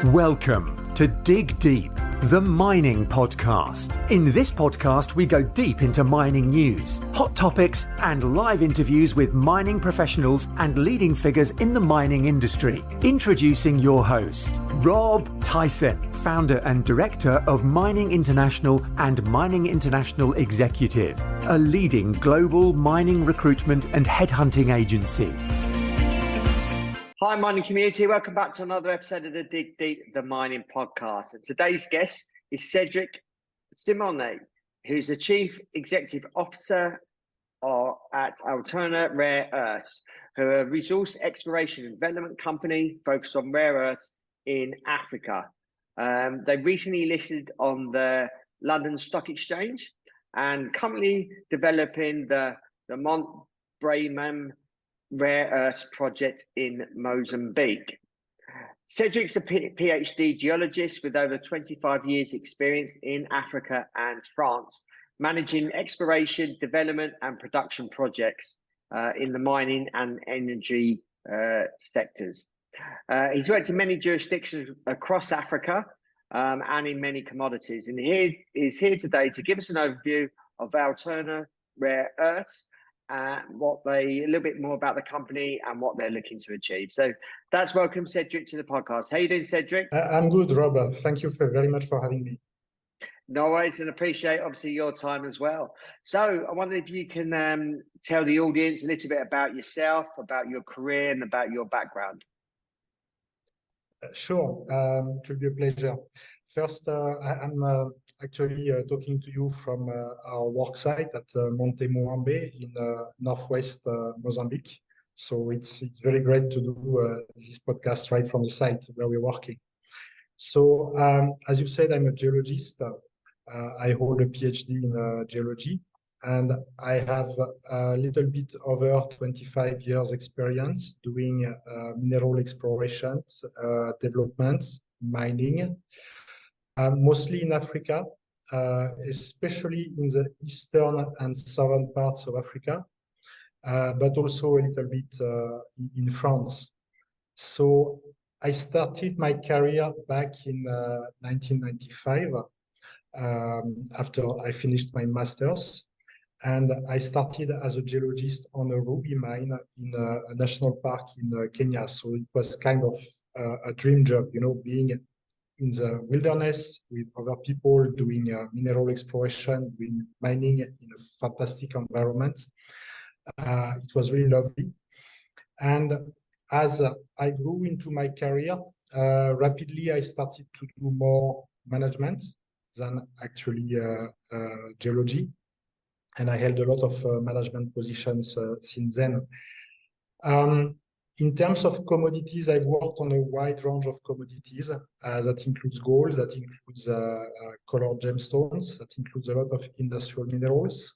Welcome to Dig Deep, the mining podcast. In this podcast, we go deep into mining news, hot topics, and live interviews with mining professionals and leading figures in the mining industry. Introducing your host, Rob Tyson, founder and director of Mining International and Mining International Executive, a leading global mining recruitment and headhunting agency. Hi, mining community. Welcome back to another episode of the Dig Deep, the mining podcast. And today's guest is Cedric Simonet, who's the Chief Executive Officer at Altona Rare Earths, who are a resource exploration and development company focused on rare earths in Africa. They recently listed on the London Stock Exchange and currently developing the Monte Muambe Rare Earths project in Mozambique. Cedric's a PhD geologist with over 25 years experience in Africa and France, managing exploration, development and production projects in the mining and energy sectors. He's worked in many jurisdictions across Africa and in many commodities. And he is here today to give us an overview of Altona Rare Earths, a little bit more about the company and what they're looking to achieve. So that's welcome Cedric to the podcast. How you doing, Cedric? I'm good, Rob. Thank you very much for having me. No worries, and appreciate obviously your time as well. So I wonder if you can tell the audience a little bit about yourself, about your career and about your background. Sure, it will be a pleasure. First, I'm actually talking to you from our work site at Monte Muambe in northwest Mozambique. So it's very great to do this podcast right from the site where we're working. So as you said, I'm a geologist. I hold a PhD in geology, and I have a little bit over 25 years experience doing mineral exploration, development, mining, mostly in Africa, especially in the eastern and southern parts of Africa, but also a little bit in France. So I started my career back in 1995 after I finished my master's. And I started as a geologist on a ruby mine in a national park in Kenya. So it was kind of a dream job, you know, being in the wilderness with other people doing mineral exploration, doing mining in a fantastic environment. It was really lovely. And as I grew into my career, rapidly I started to do more management than actually geology. And I held a lot of management positions since then. In terms of commodities, I've worked on a wide range of commodities. That includes gold, that includes colored gemstones, that includes a lot of industrial minerals.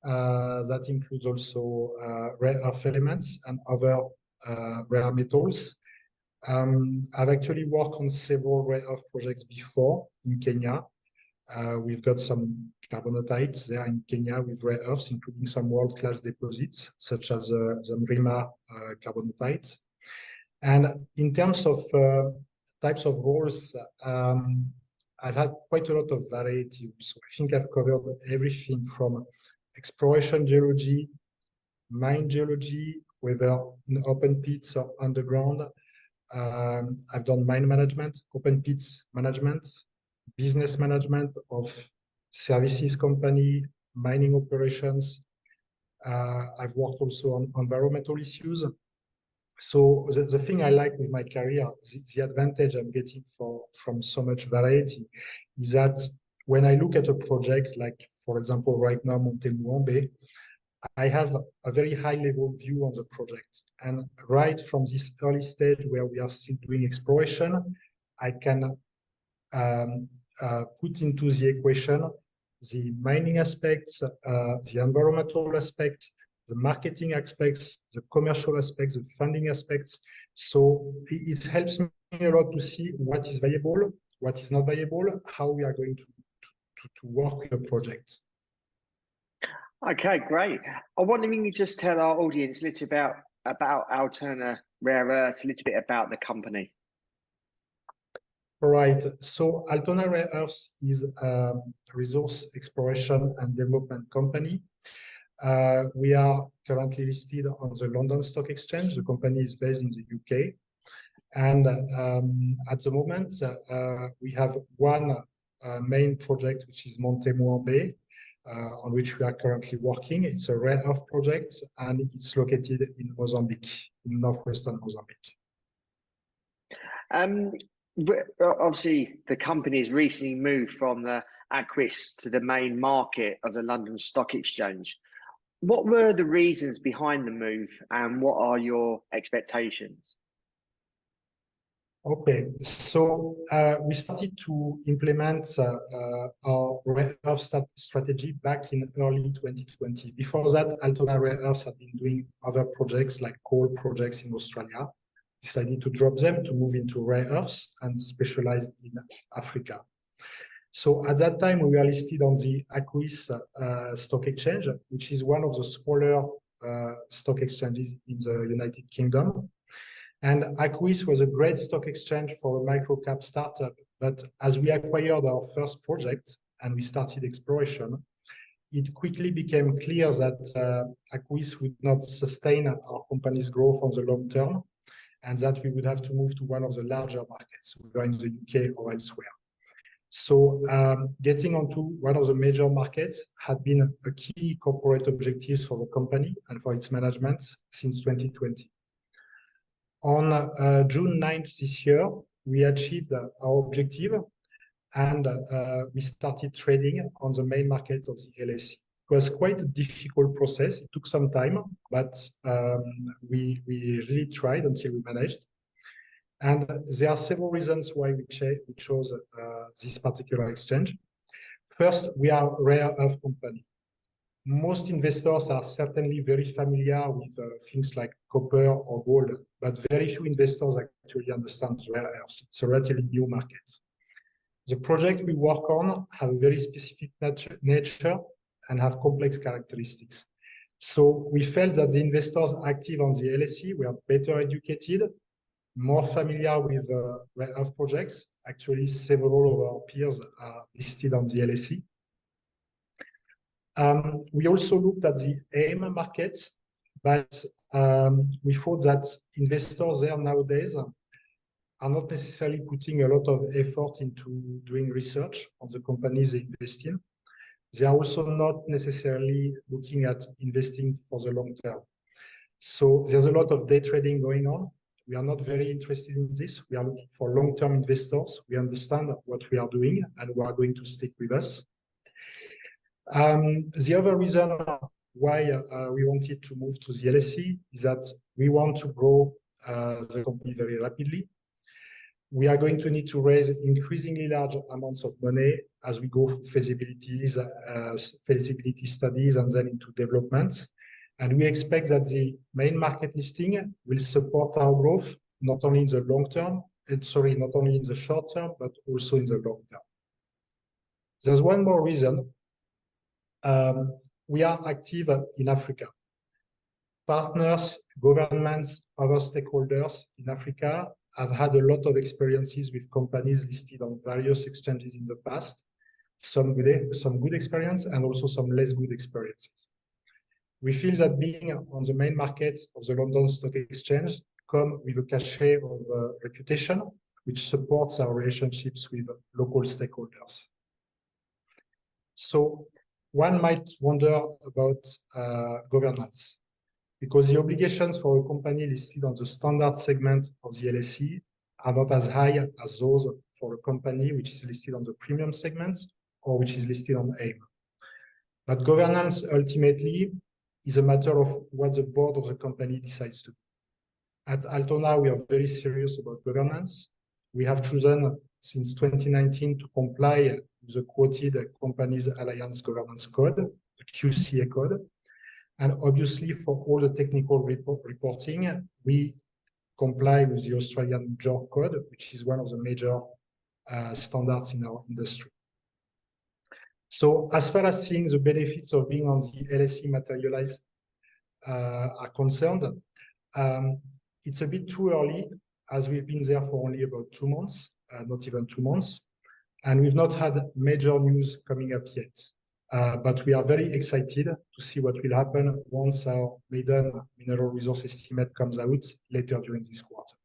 That includes also rare earth elements and other rare metals. I've actually worked on several rare earth projects before in Kenya. We've got some carbonatites there in Kenya with rare earths, including some world-class deposits, such as the Mrima carbonatite. And in terms of types of roles, I've had quite a lot of variety. So I think I've covered everything from exploration geology, mine geology, whether in open pits or underground. I've done mine management, open pits management, business management of services company, mining operations. I've worked also on environmental issues. So the thing I like with my career, the advantage I'm getting from so much variety, is that when I look at a project like, for example, right now, Monte Muambe, I have a very high level view on the project. And right from this early stage where we are still doing exploration, I can put into the equation the mining aspects, the environmental aspects, the marketing aspects, the commercial aspects, the funding aspects. So it helps me a lot to see what is viable, what is not viable, how we are going to work with the project. Okay, great. I wonder if you could just tell our audience a little about Altona Rare Earths, a little bit about the company. All right. So Altona Rare Earths is a resource exploration and development company. We are currently listed on the London Stock Exchange. The company is based in the UK. And at the moment, we have one main project, which is Monte Muambe, on which we are currently working. It's a rare earth project, and it's located in Mozambique, in northwestern Mozambique. Obviously, the company has recently moved from the Aquis to the main market of the London Stock Exchange. What were the reasons behind the move, and what are your expectations? Okay, so we started to implement our rare earth strategy back in early 2020. Before that, Altona Rare Earths had been doing other projects like coal projects in Australia. Decided to drop them to move into rare earths and specialize in Africa. So at that time, we were listed on the Aquis Stock Exchange, which is one of the smaller stock exchanges in the United Kingdom. And Aquis was a great stock exchange for a micro-cap startup. But as we acquired our first project and we started exploration, it quickly became clear that Aquis would not sustain our company's growth on the long term, and that we would have to move to one of the larger markets, whether in the UK or elsewhere. So getting onto one of the major markets had been a key corporate objective for the company and for its management since 2020. On June 9th this year, we achieved our objective, and we started trading on the main market of the LSE. It was quite a difficult process. It took some time, but we really tried until we managed. And there are several reasons why we chose this particular exchange. First, we are a rare earth company. Most investors are certainly very familiar with things like copper or gold, but very few investors actually understand rare earths. It's a relatively new market. The project we work on have a very specific nature and have complex characteristics. So we felt that the investors active on the LSE were better educated, more familiar with rare earth projects. Actually, several of our peers are listed on the LSE. We also looked at the AIM market, but we thought that investors there nowadays are not necessarily putting a lot of effort into doing research on the companies they invest in. They are also not necessarily looking at investing for the long term. So there's a lot of day trading going on. We are not very interested in this. We are looking for long-term investors. We understand what we are doing and who are going to stick with us. The other reason why we wanted to move to the LSE is that we want to grow the company very rapidly. We are going to need to raise increasingly large amounts of money as we go through feasibility studies and then into development. And we expect that the main market listing will support our growth, not only in the not only in the short term, but also in the long term. There's one more reason. We are active in Africa. Partners, governments, other stakeholders in Africa have had a lot of experiences with companies listed on various exchanges in the past, some good experience and also some less good experiences. We feel that being on the main market of the London Stock Exchange comes with a cachet of reputation, which supports our relationships with local stakeholders. So one might wonder about governance, because the obligations for a company listed on the standard segment of the LSE are not as high as those for a company which is listed on the premium segment or which is listed on AIM. But governance ultimately is a matter of what the board of the company decides to do. At Altona, we are very serious about governance. We have chosen since 2019 to comply with the quoted Companies Alliance Governance Code, the QCA code. And obviously, for all the technical reporting, we comply with the Australian JORC code, which is one of the major standards in our industry. So as far as seeing the benefits of being on the LSE materialize are concerned, it's a bit too early, as we've been there for only about 2 months. not even 2 months. And we've not had major news coming up yet. But we are very excited to see what will happen once our maiden mineral resource estimate comes out later during this quarter.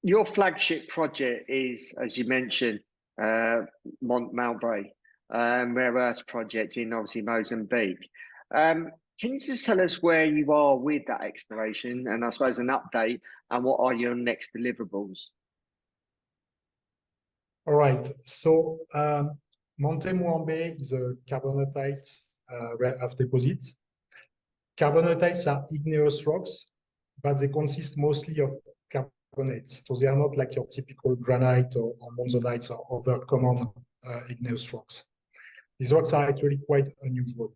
Your flagship project is, as you mentioned, Monte Muambe Rare Earths project in obviously Mozambique. Can you just tell us where you are with that exploration and I suppose an update and what are your next deliverables? All right, so Monte Muambe is a carbonatite rare earth deposit. Carbonatites are igneous rocks, but they consist mostly of carbonates. So they are not like your typical granite or monzonites or other common igneous rocks. These rocks are actually quite unusual.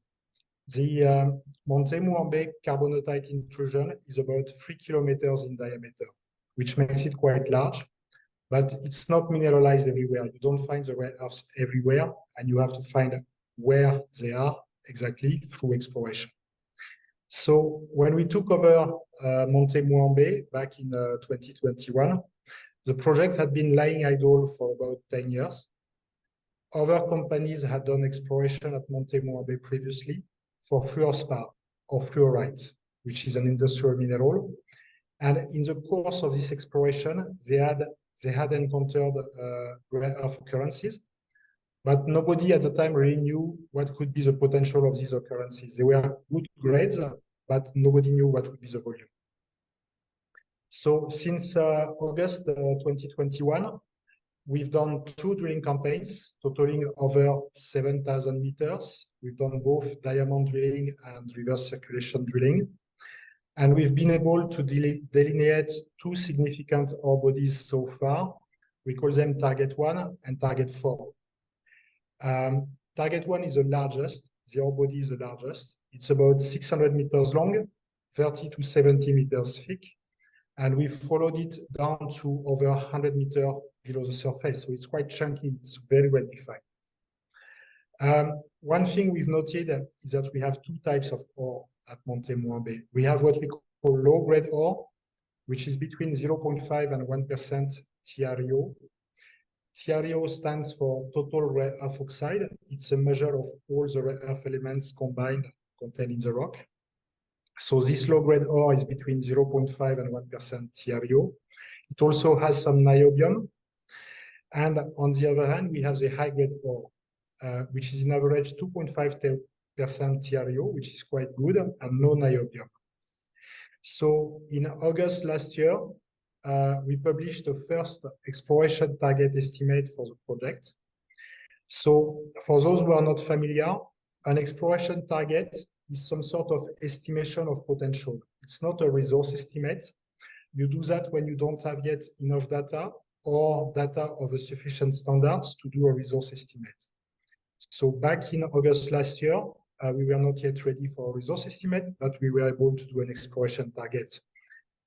The Monte Muambe carbonatite intrusion is about 3 kilometers in diameter, which makes it quite large, but it's not mineralized everywhere. You don't find the rare earths everywhere, and you have to find where they are exactly through exploration. So when we took over Monte Muambe back in 2021, the project had been lying idle for about 10 years. Other companies had done exploration at Monte Muambe previously for fluorspar or fluorite, which is an industrial mineral. And in the course of this exploration, they had encountered rare earth occurrences, but nobody at the time really knew what could be the potential of these occurrences. They were good grades, but nobody knew what would be the volume. So since August 2021, we've done 2 drilling campaigns totaling over 7,000 meters. We've done both diamond drilling and reverse circulation drilling. And we've been able to delineate 2 significant ore bodies so far. We call them Target 1 and Target 4. Target 1 is the largest. The ore body is the largest. It's about 600 meters long, 30 to 70 meters thick. And we've followed it down to over 100 meters below the surface. So it's quite chunky. It's very well defined. One thing we've noted is that we have 2 types of ore at Monte Muambe. We have what we call low-grade ore, which is between 0.5 and 1% TREO. TREO stands for total rare earth oxide. It's a measure of all the rare earth elements combined contained in the rock. So this low-grade ore is between 0.5 and 1% TREO. It also has some niobium. And on the other hand, we have the high-grade ore, which is in average 2.5% TREO, which is quite good, and no niobium. So in August last year, we published the first exploration target estimate for the project. So for those who are not familiar, an exploration target is some sort of estimation of potential. It's not a resource estimate. You do that when you don't have yet enough data or data of a sufficient standards to do a resource estimate. So back in August last year, we were not yet ready for a resource estimate, but we were able to do an exploration target.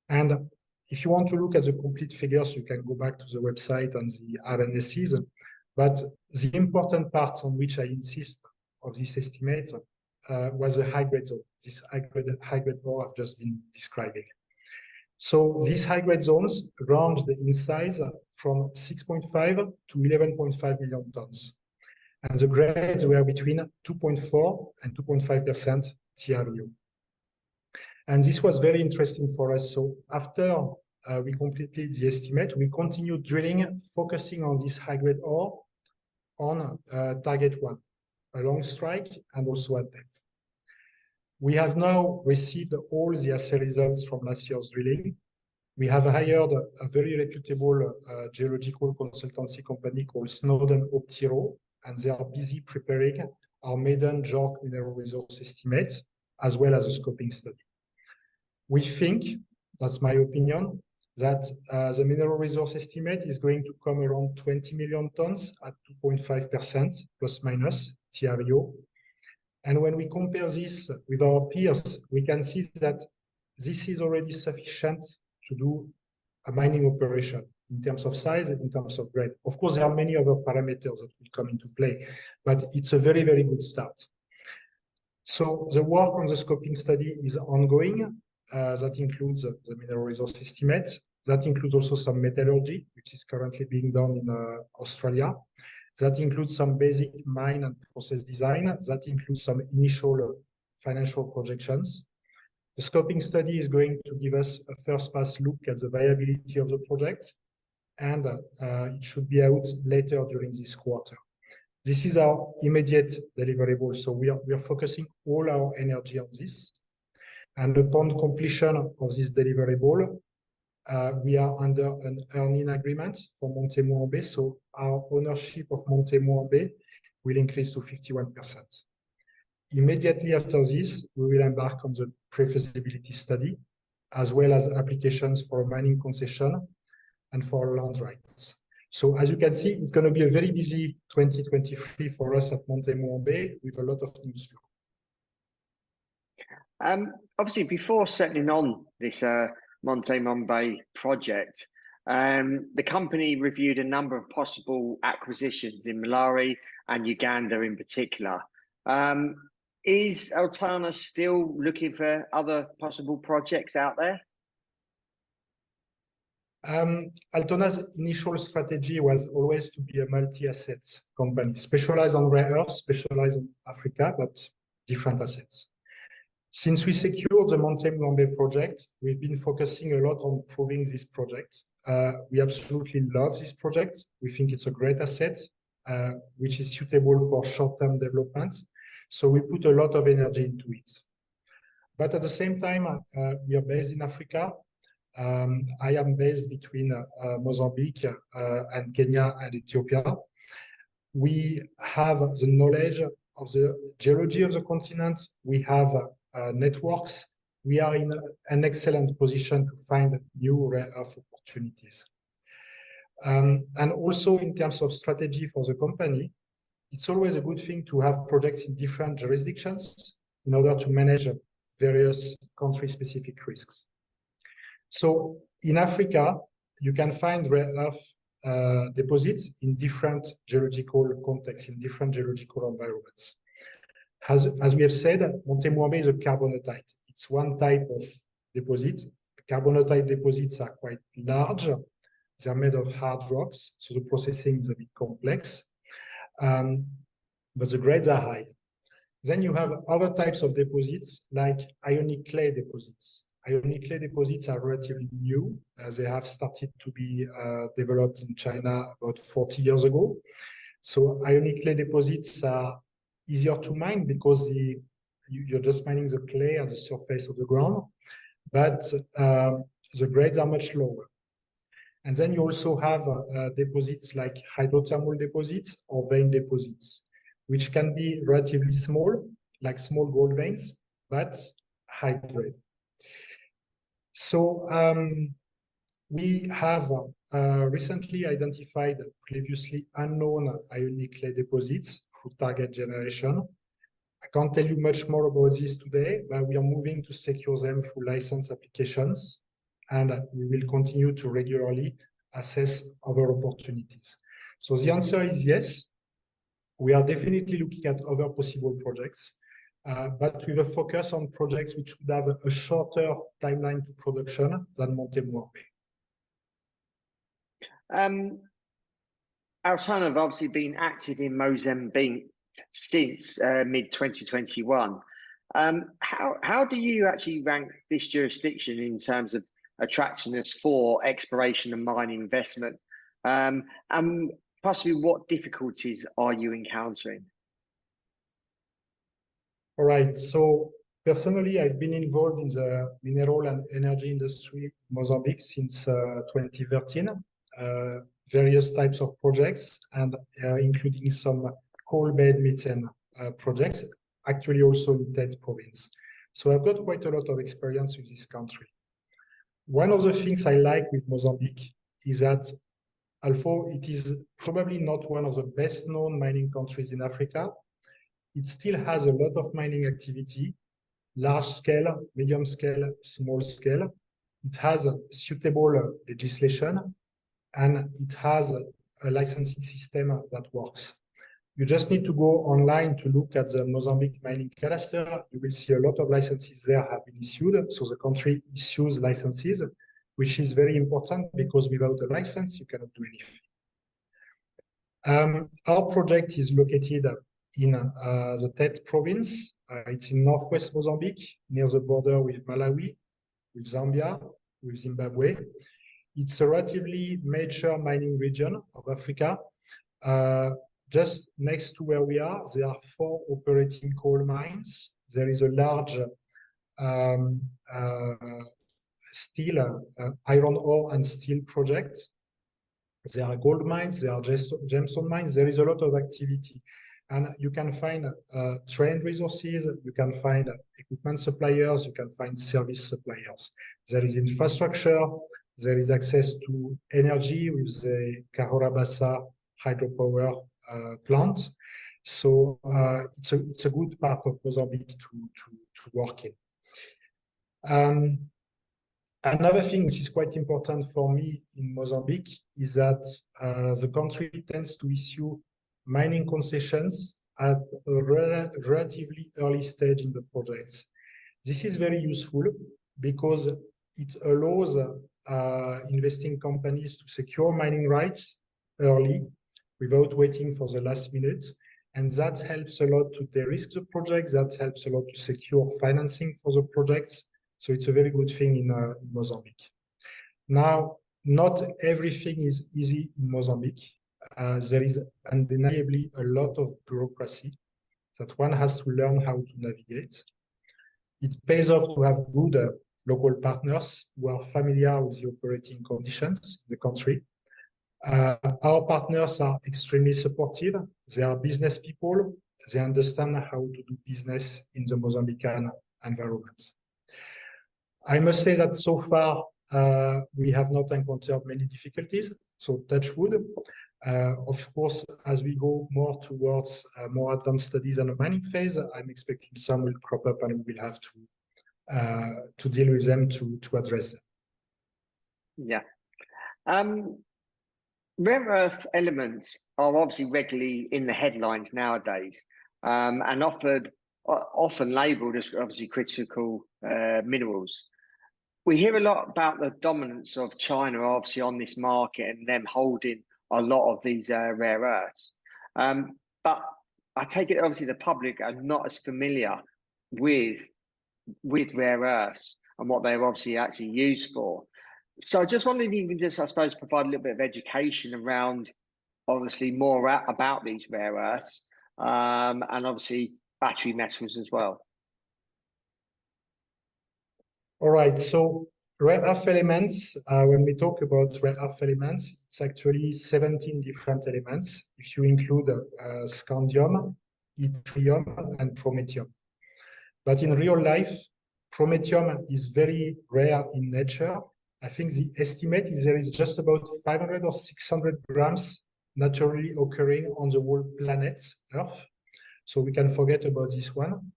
And if you want to look at the complete figures, you can go back to the website and the RNSs. But the important part on which I insist of this estimate was the high-grade zone, this high-grade ore I've just been describing. So these high-grade zones ranged in size from 6.5 to 11.5 million tons. And the grades were between 2.4 and 2.5% TREO. And this was very interesting for us. So after we completed the estimate, we continued drilling, focusing on this high-grade ore on Target 1, along strike and also at depth. We have now received all the assay results from last year's drilling. We have hired a very reputable geological consultancy company called Snowden Optiro, and they are busy preparing our maiden JORC mineral resource estimate, as well as a scoping study. We think, that's my opinion, that the mineral resource estimate is going to come around 20 million tons at 2.5% plus minus TREO. And when we compare this with our peers, we can see that this is already sufficient to do a mining operation in terms of size, in terms of grade. Of course, there are many other parameters that will come into play, but it's a very, very good start. So the work on the scoping study is ongoing. That includes the mineral resource estimate. That includes also some metallurgy, which is currently being done in Australia. That includes some basic mine and process design. That includes some initial financial projections. The scoping study is going to give us a first pass look at the viability of the project, and it should be out later during this quarter. This is our immediate deliverable, so we are focusing all our energy on this. And upon completion of this deliverable, we are under an earn-in agreement for Monte Muambe, so our ownership of Monte Muambe will increase to 51%. Immediately after this, we will embark on the pre-feasibility study, as well as applications for a mining concession and for land rights. So as you can see, it's going to be a very busy 2023 for us at Monte Muambe with a lot of news flow. Obviously, before settling on this Monte Muambe project, the company reviewed a number of possible acquisitions in Malawi and Uganda in particular. Is Altona still looking for other possible projects out there? Altona's initial strategy was always to be a multi-assets company, specialized on rare earths, specialized in Africa, but different assets. Since we secured the Monte Muambe project, we've been focusing a lot on proving this project. We absolutely love this project. We think it's a great asset, which is suitable for short-term development. So we put a lot of energy into it. But at the same time, we are based in Africa. I am based between Mozambique and Kenya and Ethiopia. We have the knowledge of the geology of the continent. We have networks. We are in an excellent position to find new rare earth opportunities. And also in terms of strategy for the company, it's always a good thing to have projects in different jurisdictions in order to manage various country-specific risks. So in Africa, you can find rare earth deposits in different geological contexts, in different geological environments. As we have said, Monte Muambe is a carbonatite. It's one type of deposit. Carbonatite deposits are quite large. They're made of hard rocks, so the processing is a bit complex, but the grades are high. Then you have other types of deposits like ionic clay deposits. Ionic clay deposits are relatively new, as they have started to be developed in China about 40 years ago. So ionic clay deposits are easier to mine because you're just mining the clay at the surface of the ground, but the grades are much lower. And then you also have deposits like hydrothermal deposits or vein deposits, which can be relatively small, like small gold veins, but high grade. So we have recently identified previously unknown ionic clay deposits through target generation. I can't tell you much more about this today, but we are moving to secure them through license applications, and we will continue to regularly assess other opportunities. So the answer is yes. We are definitely looking at other possible projects, but with a focus on projects which would have a shorter timeline to production than Monte Muambe. Altona have obviously been active in Mozambique since mid-2021. How do you actually rank this jurisdiction in terms of attractiveness for exploration and mining investment? And possibly what difficulties are you encountering? All right, so personally, I've been involved in the mineral and energy industry in Mozambique since 2013, various types of projects, and including some coal-bed methane projects, actually also in Tet province. So I've got quite a lot of experience with this country. One of the things I like with Mozambique is that although it is probably not one of the best known mining countries in Africa, it still has a lot of mining activity, large scale, medium scale, small scale. It has a suitable legislation, and it has a licensing system that works. You just need to go online to look at the Mozambique mining cadastre. You will see a lot of licenses there have been issued. So the country issues licenses. which is very important because without a license, you cannot do anything. Our project is located in the Tete province. It's in northwest Mozambique, near the border with Malawi, with Zambia, with Zimbabwe. It's a relatively major mining region of Africa. Just next to where we are, there are 4 operating coal mines. There is a large steel, iron ore and steel project. There are gold mines, there are gemstone mines. There is a lot of activity. And you can find trained resources, you can find equipment suppliers, you can find service suppliers. There is infrastructure, there is access to energy with the Kahorabasa hydropower plant. So it's a good part of Mozambique to work in. Another thing which is quite important for me in Mozambique is that the country tends to issue mining concessions at a relatively early stage in the project. This is very useful because it allows investing companies to secure mining rights early without waiting for the last minute. And that helps a lot to de-risk the project. That helps a lot to secure financing for the projects. So it's a very good thing in Mozambique. Now, not everything is easy in Mozambique. There is undeniably a lot of bureaucracy that one has to learn how to navigate. It pays off to have good local partners who are familiar with the operating conditions in the country. Our partners are extremely supportive. They are business people. They understand how to do business in the Mozambican environment. I must say that so far, we have not encountered many difficulties, so touch wood. Of course, as we go more towards more advanced studies and a mining phase, I'm expecting some will crop up and we will have to deal with them to address them. Yeah. Rare earth elements are obviously regularly in the headlines nowadays, and often labelled as obviously critical minerals. We hear a lot about the dominance of China, obviously, on this market and them holding a lot of these rare earths. But I take it, obviously, the public are not as familiar with rare earths and what they're obviously actually used for. So I just wondered if you can just, I suppose, provide a little bit of education around, obviously, more about these rare earths and obviously battery metals as well. All right, so rare earth elements, when we talk about rare earth elements, it's actually 17 different elements, if you include scandium, yttrium, and promethium. But in real life, promethium is very rare in nature. I think the estimate is there is just about 500 or 600 grams naturally occurring on the whole planet Earth. So we can forget about this one.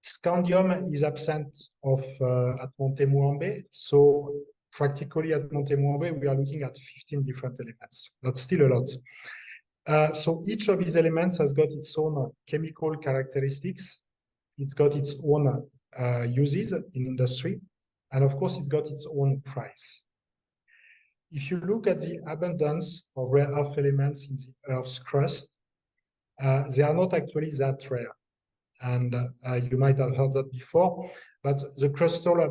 Scandium is absent at Monte Muambe. So practically at Monte Muambe, we are looking at 15 different elements. That's still a lot. So each of these elements has got its own chemical characteristics. It's got its own uses in industry. And of course, it's got its own price. If you look at the abundance of rare earth elements in the Earth's crust, they are not actually that rare. And you might have heard that before, but the crustal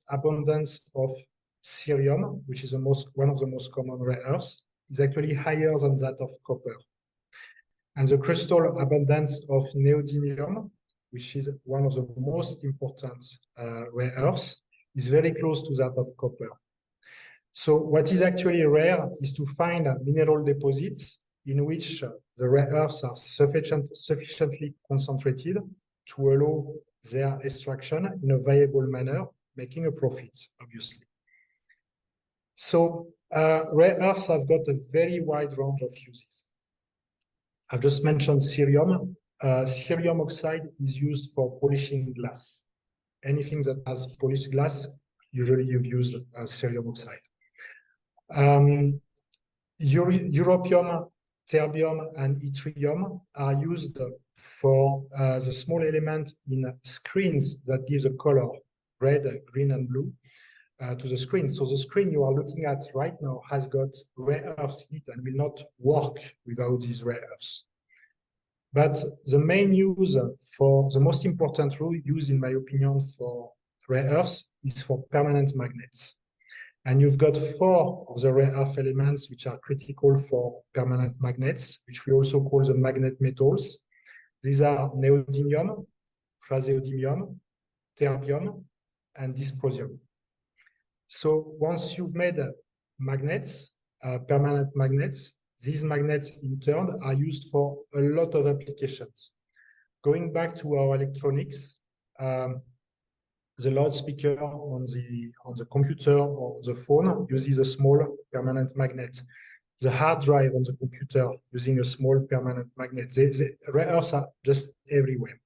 abundance of cerium, which is one of the most common rare earths, is actually higher than that of copper. And the crustal abundance of neodymium, which is one of the most important rare earths, is very close to that of copper. So what is actually rare is to find mineral deposits in which the rare earths are sufficiently concentrated to allow their extraction in a viable manner, making a profit, obviously. So rare earths have got a very wide range of uses. I've just mentioned cerium. Cerium oxide is used for polishing glass. Anything that has polished glass, usually you've used cerium oxide. Europium, terbium, and yttrium are used for the small element in screens that gives a color, red, green, and blue. to the screen. So the screen you are looking at right now has got rare earths in it and will not work without these rare earths. But the main use for the most important use, in my opinion, for rare earths is for permanent magnets. And you've got 4 of the rare earth elements which are critical for permanent magnets, which we also call the magnet metals. These are neodymium, praseodymium, terbium, and dysprosium. So once you've made magnets, permanent magnets, these magnets in turn are used for a lot of applications. Going back to our electronics, the loudspeaker on the computer or the phone uses a small permanent magnet. The hard drive on the computer using a small permanent magnet. The rare earths are just everywhere.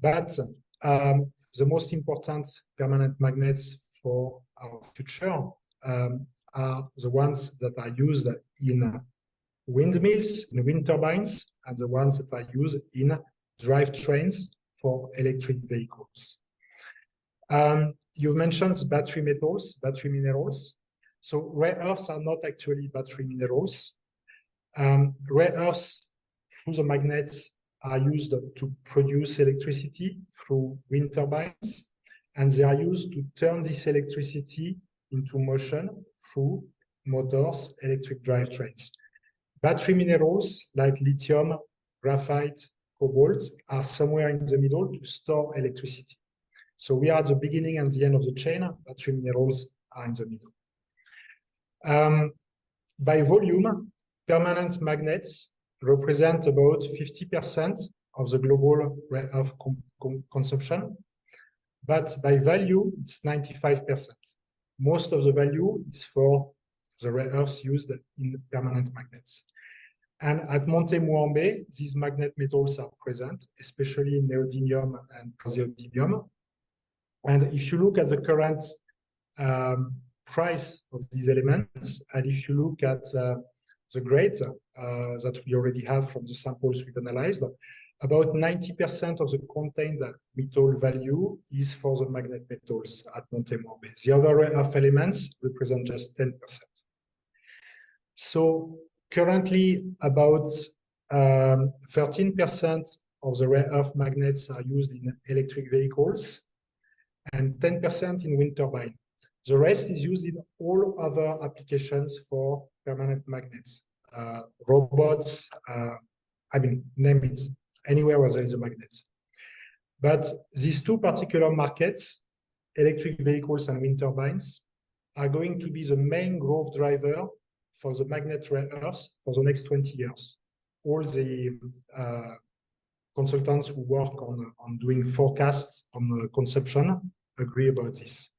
But the most important permanent magnets for our future are the ones that are used in windmills, in wind turbines, and the ones that are used in drivetrains for electric vehicles. You've mentioned battery metals, battery minerals. So rare earths are not actually battery minerals. Rare earths through the magnets are used to produce electricity through wind turbines, and they are used to turn this electricity into motion through motors, electric drivetrains. Battery minerals like lithium, graphite, cobalt are somewhere in the middle to store electricity. So we are at the beginning and the end of the chain. Battery minerals are in the middle. By volume, permanent magnets represent about 50% of the global rare earth consumption. But by value, it's 95%. Most of the value is for the rare earths used in permanent magnets. And at Monte Muambe, these magnet metals are present, especially neodymium and praseodymium. And if you look at the current price of these elements, and if you look at the grade that we already have from the samples we've analyzed, about 90% of the contained metal value is for the magnet metals at Monte Muambe. The other rare earth elements represent just 10%. So currently, about 13% of the rare earth magnets are used in electric vehicles and 10% in wind turbine. The rest is used in all other applications for permanent magnets. Robots, name it, anywhere where there is a magnet. But these two particular markets, electric vehicles and wind turbines, are going to be the main growth driver for the magnet rare earths for the next 20 years. All the consultants who work on doing forecasts on the consumption agree about this.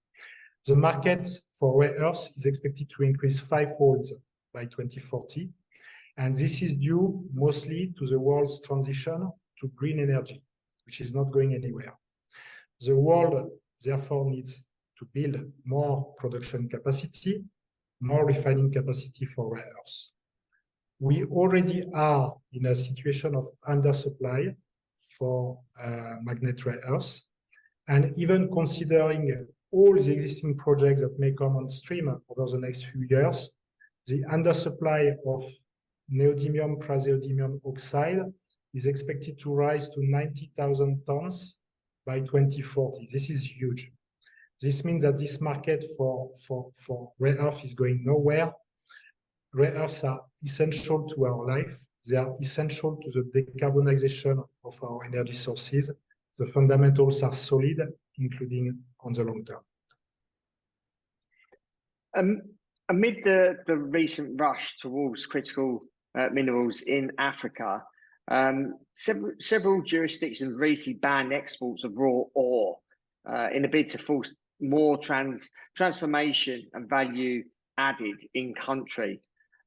The market for rare earths is expected to increase 5-fold by 2040. And this is due mostly to the world's transition to green energy, which is not going anywhere. The world, therefore, needs to build more production capacity, more refining capacity for rare earths. We already are in a situation of undersupply for magnet rare earths. And even considering all the existing projects that may come on stream over the next few years, the undersupply of neodymium praseodymium oxide is expected to rise to 90,000 tons by 2040. This is huge. This means that this market for rare earth is going nowhere. Rare earths are essential to our life. They are essential to the decarbonization of our energy sources. The fundamentals are solid, including on the long term. Amid the recent rush towards critical minerals in Africa, several jurisdictions recently banned exports of raw ore in a bid to force more transformation and value added in country.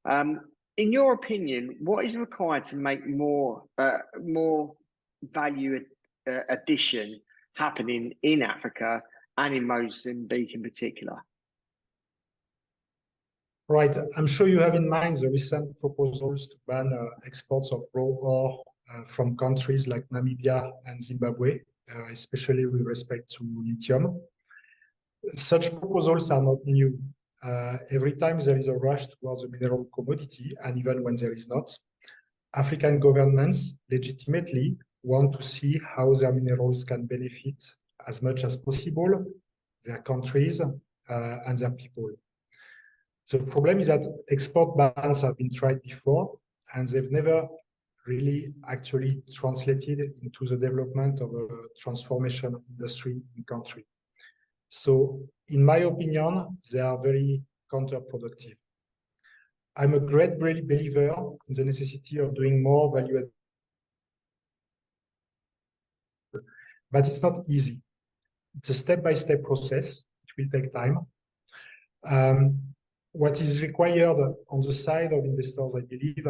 In your opinion, what is required to make more value addition happening in Africa and in Mozambique in particular? Right. I'm sure you have in mind the recent proposals to ban exports of raw ore from countries like Namibia and Zimbabwe, especially with respect to lithium. Such proposals are not new. Every time there is a rush towards a mineral commodity, and even when there is not, African governments legitimately want to see how their minerals can benefit as much as possible their countries and their people. The problem is that export bans have been tried before, and they've never really actually translated into the development of a transformation industry in country. So in my opinion, they are very counterproductive. I'm a great believer in the necessity of doing more value add, but it's not easy. It's a step-by-step process. It will take time. What is required on the side of investors, I believe,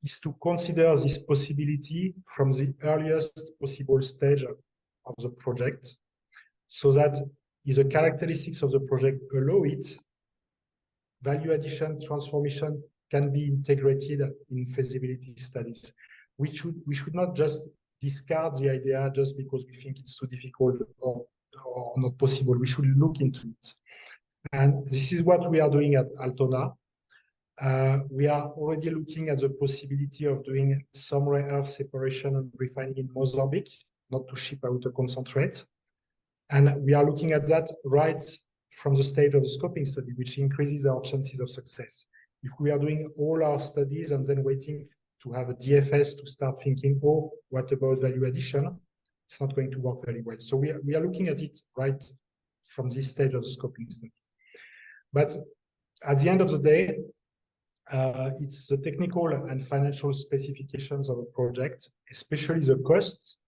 is to consider this possibility from the earliest possible stage of the project, so that if the characteristics of the project allow it, value addition transformation can be integrated in feasibility studies. We should not just discard the idea just because we think it's too difficult or not possible. We should look into it. And this is what we are doing at Altona. We are already looking at the possibility of doing some rare earth separation and refining in Mozambique, not to ship out a concentrate. And we are looking at that right from the stage of the scoping study, which increases our chances of success. If we are doing all our studies and then waiting to have a DFS to start thinking, oh, what about value addition? It's not going to work very well. So we are looking at it right from this stage of the scoping study. But at the end of the day, it's the technical and financial specifications of a project, especially the costs,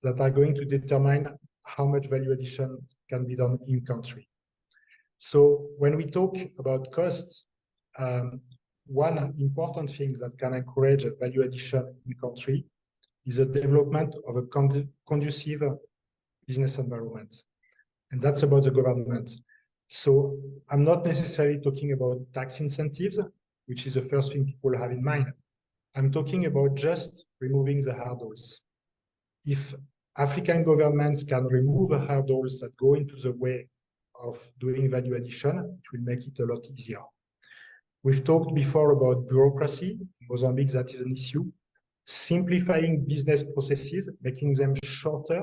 that are going to determine how much value addition can be done in country. So when we talk about costs, one important thing that can encourage value addition in country is the development of a conducive business environment. And that's about the government. So I'm not necessarily talking about tax incentives, which is the first thing people have in mind. I'm talking about just removing the hurdles. If African governments can remove hurdles that go into the way of doing value addition, it will make it a lot easier. We've talked before about bureaucracy. In Mozambique, that is an issue. Simplifying business processes, making them shorter,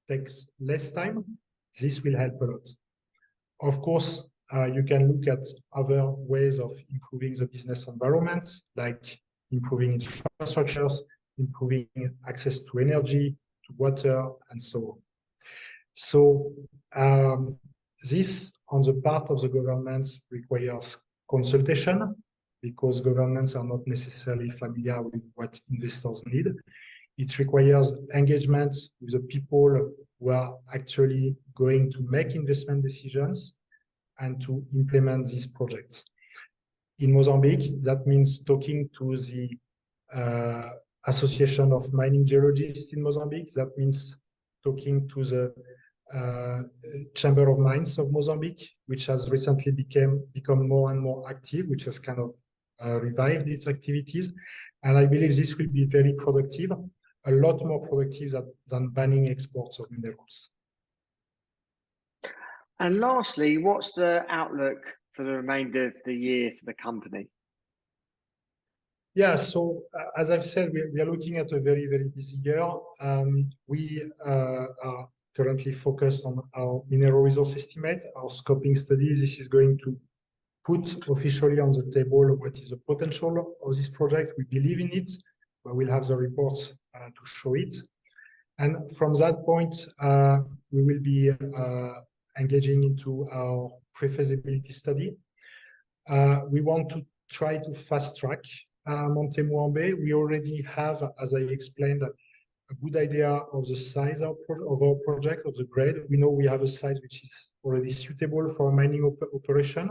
takes less time. This will help a lot. Of course, you can look at other ways of improving the business environment, like improving infrastructures, improving access to energy, to water, and so on. So this, on the part of the governments, requires consultation, because governments are not necessarily familiar with what investors need. It requires engagement with the people who are actually going to make investment decisions and to implement these projects. In Mozambique, that means talking to the Association of Mining Geologists in Mozambique. That means talking to the Chamber of Mines of Mozambique, which has recently become more and more active, which has kind of revived its activities. And I believe this will be very productive, a lot more productive than banning exports of minerals. And lastly, what's the outlook for the remainder of the year for the company? Yeah, so as I've said, we are looking at a very, very busy year. We are currently focused on our mineral resource estimate, our scoping study. This is going to put officially on the table what is the potential of this project. We believe in it, but we'll have the reports to show it. And from that point, we will be engaging into our pre-feasibility study. We want to try to fast track Monte Muambe. We already have, as I explained, a good idea of the size of our project, of the grade. We know we have a size which is already suitable for a mining operation.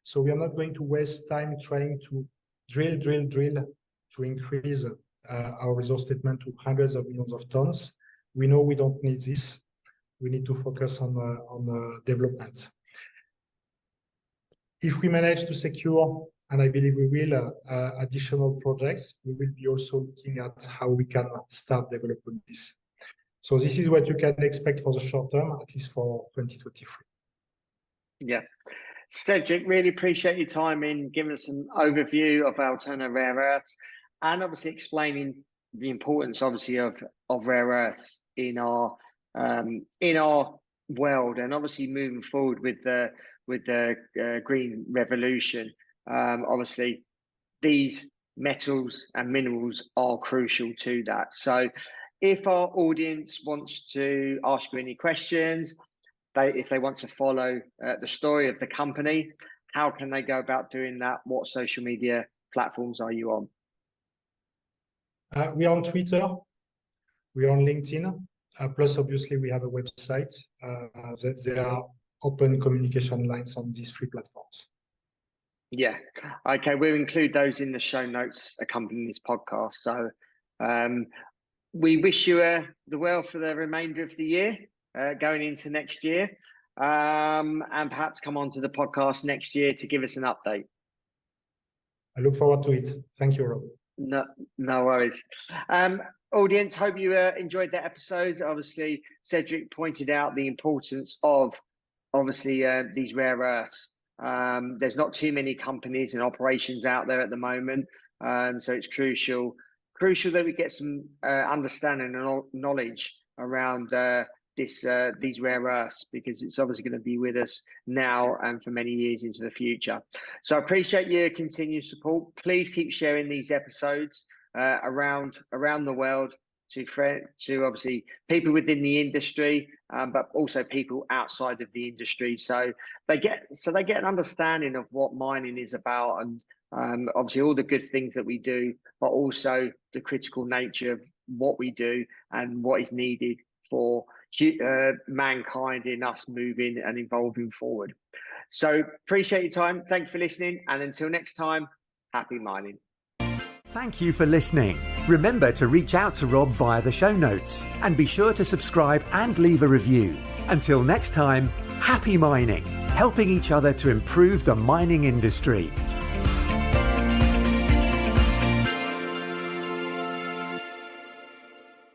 So we are not going to waste time trying to drill to increase our resource statement to hundreds of millions of tons. We know we don't need this. We need to focus on development. If we manage to secure, and I believe we will, additional projects, we will be also looking at how we can start developing this. So this is what you can expect for the short term, at least for 2023. Yeah. Cedric, really appreciate your time in giving us an overview of Altona Rare Earths and obviously explaining the importance, obviously, of rare earths in our world, and obviously moving forward with the green revolution. Obviously, these metals and minerals are crucial to that. So, if our audience wants to ask you any questions, if they want to follow the story of the company, how can they go about doing that? What social media platforms are you on? We're on Twitter, we're on LinkedIn, plus obviously we have a website. There are open communication lines on these 3 platforms. Yeah. Okay, we'll include those in the show notes accompanying this podcast. So we wish you the well for the remainder of the year, going into next year, and perhaps come on to the podcast next year to give us an update. I look forward to it. Thank you, Rob. No worries. Audience, hope you enjoyed that episode. Obviously, Cedric pointed out the importance of these rare earths. There's not too many companies and operations out there at the moment, so it's crucial that we get some understanding and knowledge around these rare earths, because it's obviously going to be with us now and for many years into the future. So I appreciate your continued support. Please keep sharing these episodes around the world to obviously people within the industry, but also people outside of the industry, so they get an understanding of what mining is about, and obviously all the good things that we do, but also the critical nature of what we do and what is needed for mankind in us moving and evolving forward. So appreciate your time. Thank you for listening, and until next time, happy mining. Thank you for listening. Remember to reach out to Rob via the show notes, and be sure to subscribe and leave a review. Until next time, happy mining, helping each other to improve the mining industry.